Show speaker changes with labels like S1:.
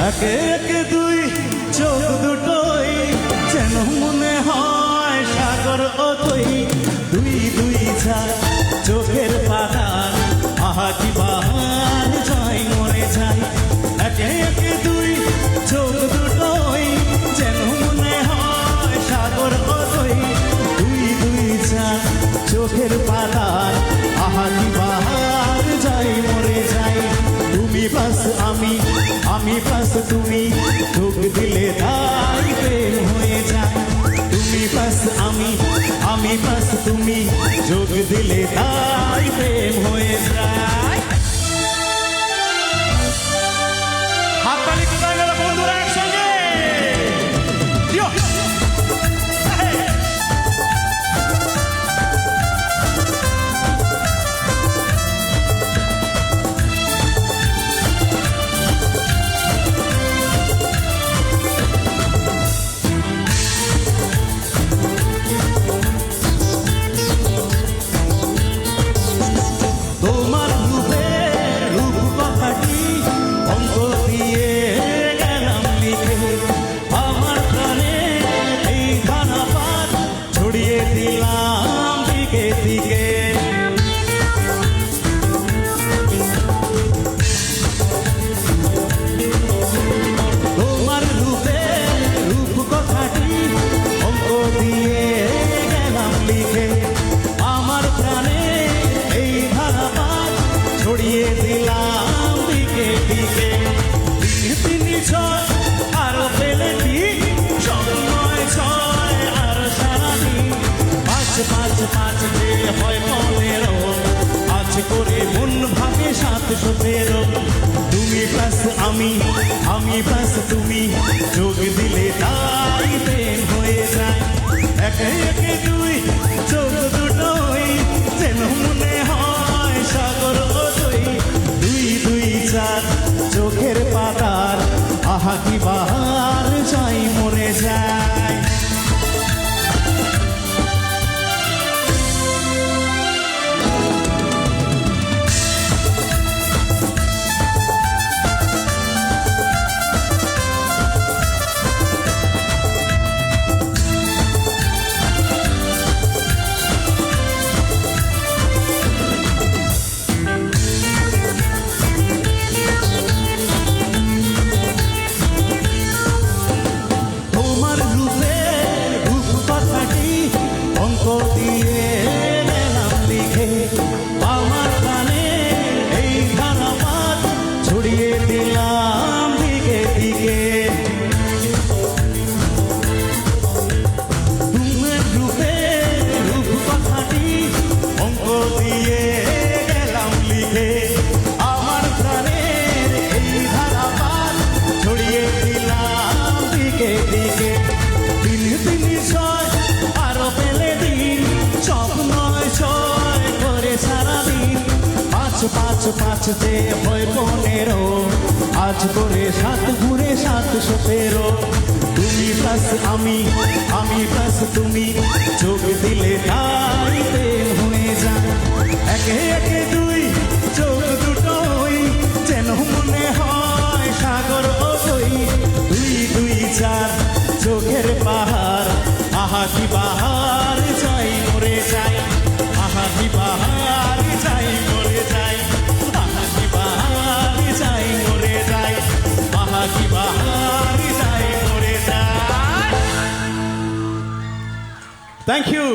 S1: একে একে দুই চোখ দুটোই যেন মনে হয় সাগর অতই। দুই দুই চার চোখের পাতার আহা কি বাহার যাই মরে যাই। একে একে দুই চোখ দুটোই যেন মনে হয় সাগর অতই। দুই দুই চার চোখের পাতার আহা কি বাহার যাই মরে যাই। তুমি বাস আমি বাস তুমি, চোখ দিলে তাই প্রেম হয়ে যায়। তুমি বাস আমি বাস তুমি, চোখ দিলে তাই প্রেম হয়ে যায়। হাততালি কোথায় গেল বন্ধুরা একসঙ্গে? তোমার রূপের রূপ কথাটি অঙ্ক দিয়ে গেলাম লিখে, আমার প্রাণে এই ধানাপাত ছড়িয়ে দিলাম দিকে দিকে। তোমার রূপের রূপ কথাটি অঙ্ক দিয়ে গেলাম লিখে, আমার প্রাণে এই ধারাপাত ছড়িয়ে দিলাম দিকে দিকে। তিনি ছয় আরো পেলে ঠিক, নয় ছয় আর সারাদিন। পাঁচ পাঁচ পাঁচ যে হয় 15, আজ করে মন ভাবে 713। তুমি প্লাস আমি প্লাস তুমি, যোগ দিলে তাই প্রেম হয়ে যায়। একে একে দুই চোখ দুটোই যেন মনে হয় সাগর অতই। দুই দুই চার চোখের পাতার আহা কি বাহার যাই মরে যায়। তোমার রূপের রূপ কথাটি অঙ্ক দিয়ে গেলাম লিখে, আমার প্রাণে এই ধারাপাত ছড়িয়ে দিলাম দিকে দিকে। তোমার রূপের রূপ কথাটি অঙ্ক দিয়ে গেলাম লিখে, আমার প্রাণে এই ধারাপাত ছড়িয়ে দিলাম দিকে দিকে। তিন তিন ছয় আরো পেলে দিন, সব নয় ছয় করে সারাদিন। পাঁচ পাঁচ পাঁচ যে হয় 15, আজ করে 7 ঘুরে 713। তুমি প্লাস আমি প্লাস তুমি, চোখ দিলে তাই প্রেম হয়ে যায়। একে একে দুই চোখ দুটোই যেন মনে হয় সাগর অতই। দুই দুই চার চোখের পাহাড় আহা কি বাহার যাই মরে যাই। আহা কি বাহার যাই মরে যাই। আহা কি বাহার যাই মরে যাই। আহা কি বাহার যাই মরে যায়। Thank you.